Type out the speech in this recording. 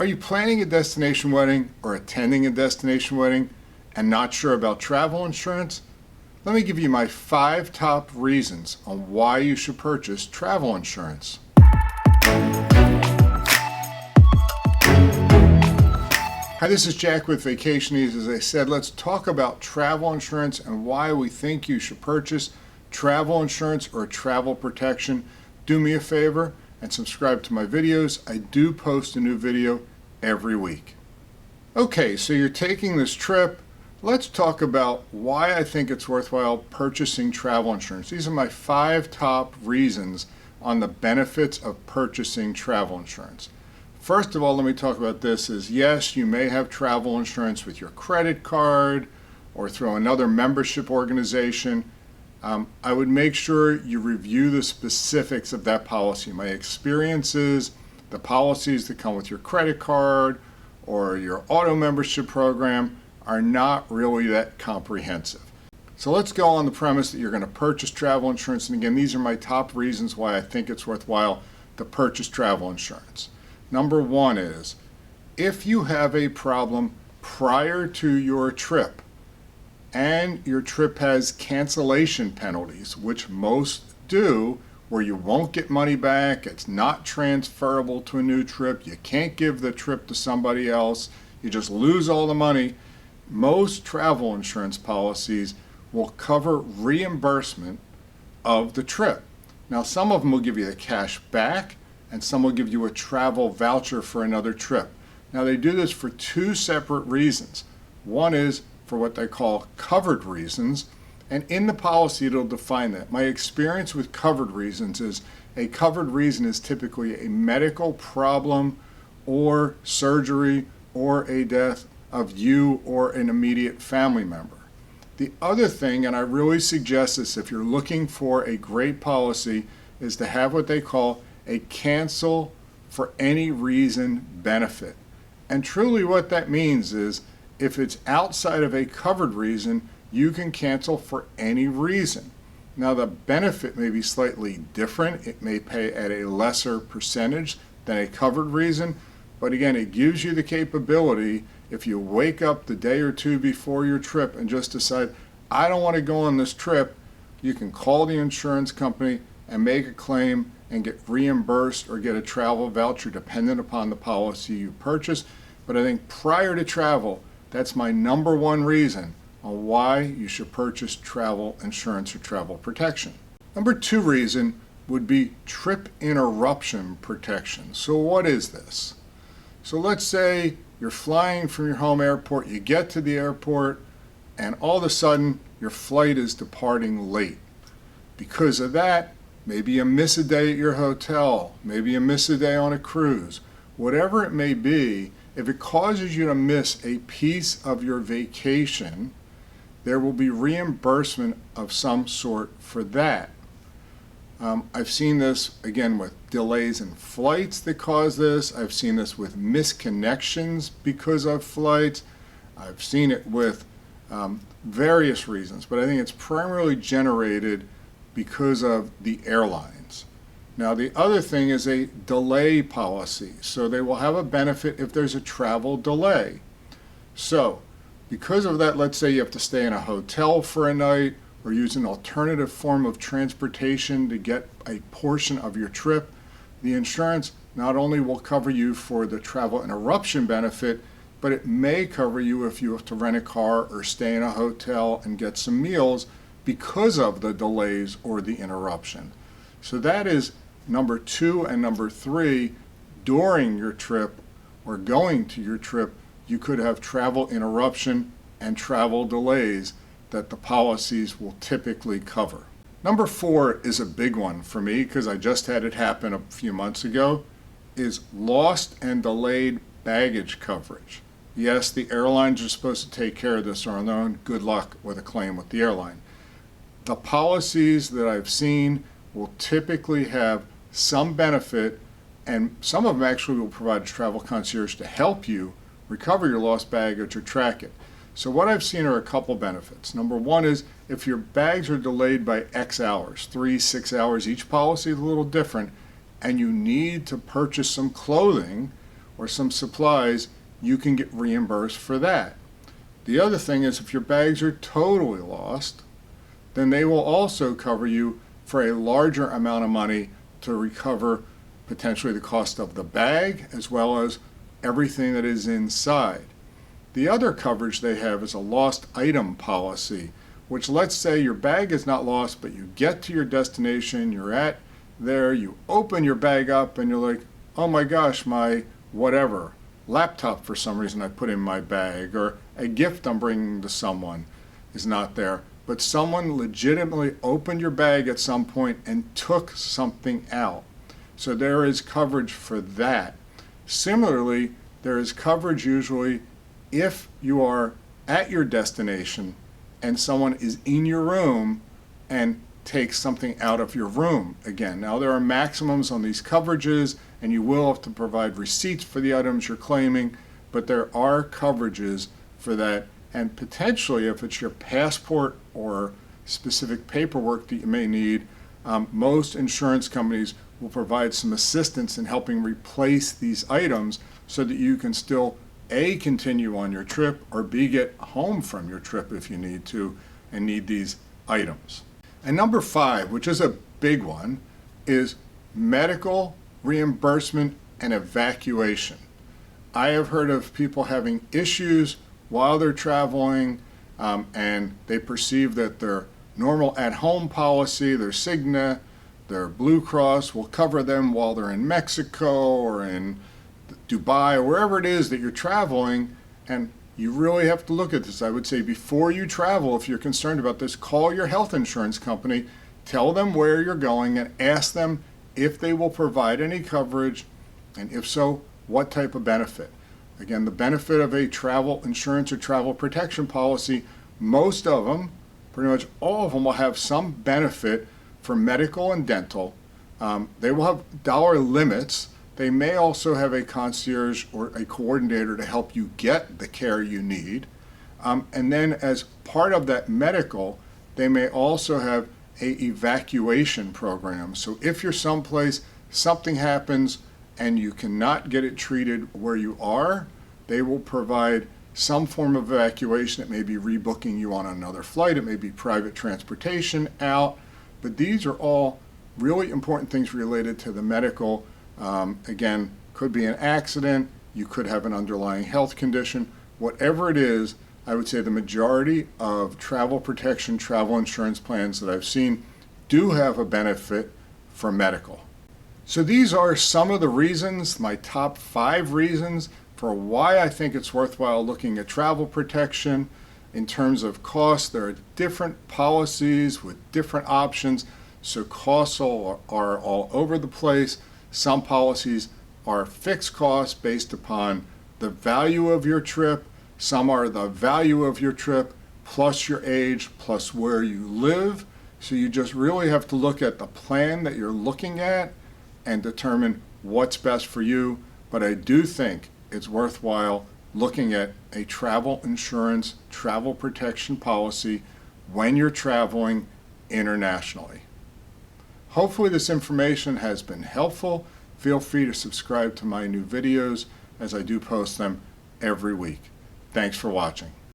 Are you planning a destination wedding or attending a destination wedding and not sure about travel insurance? Let me give you my 5 top reasons on why you should purchase travel insurance. Hi, this is Jack with Vacationese. As I said, let's talk about travel insurance and why we think you should purchase travel insurance or travel protection. Do me a favor and subscribe to my videos. I do post a new video every week. Okay, so you're taking this trip. Let's talk about why I think it's worthwhile purchasing travel insurance. These are my 5 top reasons on the benefits of purchasing travel insurance. First of all, let me talk about this is yes, you may have travel insurance with your credit card or through another membership organization. I would make sure you review the specifics of that policy. My experiences, the policies that come with your credit card or your auto membership program are not really that comprehensive. So let's go on the premise that you're going to purchase travel insurance. And again, these are my top reasons why I think it's worthwhile to purchase travel insurance. Number 1 is if you have a problem prior to your trip and your trip has cancellation penalties, which most do, where you won't get money back, it's not transferable to a new trip, you can't give the trip to somebody else, you just lose all the money, most travel insurance policies will cover reimbursement of the trip. Now, some of them will give you the cash back, and some will give you a travel voucher for another trip. Now, they do this for 2 separate reasons. One is for what they call covered reasons, and in the policy it'll define that. My experience with covered reasons is a covered reason is typically a medical problem or surgery or a death of you or an immediate family member. The other thing, and I really suggest this if you're looking for a great policy, is to have what they call a cancel for any reason benefit. And truly what that means is if it's outside of a covered reason, you can cancel for any reason. Now, the benefit may be slightly different. It may pay at a lesser percentage than a covered reason, but again, it gives you the capability if you wake up the day or 2 before your trip and just decide, I don't want to go on this trip, you can call the insurance company and make a claim and get reimbursed or get a travel voucher dependent upon the policy you purchase. But I think prior to travel, that's my number 1 reason on why you should purchase travel insurance or travel protection. Number 2 reason would be trip interruption protection. So what is this? So let's say you're flying from your home airport, you get to the airport, and all of a sudden your flight is departing late. Because of that, maybe you miss a day at your hotel, maybe you miss a day on a cruise, whatever it may be, if it causes you to miss a piece of your vacation, there will be reimbursement of some sort for that. I've seen this again with delays in flights that cause this. I've seen this with misconnections because of flights. I've seen it with various reasons, but I think it's primarily generated because of the airlines. Now, the other thing is a delay policy. So they will have a benefit if there's a travel delay. So because of that, let's say you have to stay in a hotel for a night or use an alternative form of transportation to get a portion of your trip, the insurance not only will cover you for the travel interruption benefit, but it may cover you if you have to rent a car or stay in a hotel and get some meals because of the delays or the interruption. So that is number 2 and number 3. During your trip or going to your trip, you could have travel interruption and travel delays that the policies will typically cover. Number 4 is a big one for me because I just had it happen a few months ago, is lost and delayed baggage coverage. Yes, the airlines are supposed to take care of this on their own. Good luck with a claim with the airline. The policies that I've seen will typically have some benefit, and some of them actually will provide a travel concierge to help you recover your lost baggage or track it. So what I've seen are a couple benefits. Number 1 is if your bags are delayed by X hours, 3, 6 hours, each policy is a little different, and you need to purchase some clothing or some supplies, you can get reimbursed for that. The other thing is if your bags are totally lost, then they will also cover you for a larger amount of money to recover potentially the cost of the bag as well as everything that is inside. The other coverage they have is a lost item policy, which let's say your bag is not lost, but you get to your destination, you're at there, you open your bag up and you're like, oh my gosh, my whatever, laptop for some reason I put in my bag, or a gift I'm bringing to someone is not there. But someone legitimately opened your bag at some point and took something out. So there is coverage for that. Similarly, there is coverage usually if you are at your destination and someone is in your room and takes something out of your room again. Now there are maximums on these coverages and you will have to provide receipts for the items you're claiming, but there are coverages for that. And potentially if it's your passport or specific paperwork that you may need, most insurance companies will provide some assistance in helping replace these items so that you can still A, continue on your trip, or B, get home from your trip if you need to and need these items. And number 5, which is a big one, is medical reimbursement and evacuation. I have heard of people having issues while they're traveling and they perceive that their normal at-home policy, their Cigna, their Blue Cross will cover them while they're in Mexico or in Dubai or wherever it is that you're traveling, and you really have to look at this. I would say before you travel, if you're concerned about this, call your health insurance company, tell them where you're going, and ask them if they will provide any coverage, and if so, what type of benefit. Again, the benefit of a travel insurance or travel protection policy, most of them, pretty much all of them, will have some benefit for medical and dental. They will have dollar limits. They may also have a concierge or a coordinator to help you get the care you need. And then as part of that medical, they may also have a evacuation program. So if you're someplace, something happens and you cannot get it treated where you are, they will provide some form of evacuation. It may be rebooking you on another flight. It may be private transportation out. But these are all really important things related to the medical. Again, could be an accident, you could have an underlying health condition. Whatever it is, I would say the majority of travel protection, travel insurance plans that I've seen do have a benefit for medical. So these are some of the reasons, my top 5 reasons for why I think it's worthwhile looking at travel protection. In terms of cost, there are different policies with different options, so costs are all over the place. Some policies are fixed costs based upon the value of your trip. Some are the value of your trip plus your age plus where you live. So you just really have to look at the plan that you're looking at and determine what's best for you. But I do think it's worthwhile looking at a travel insurance, travel protection policy when you're traveling internationally. Hopefully this information has been helpful. Feel free to subscribe to my new videos as I do post them every week. Thanks for watching.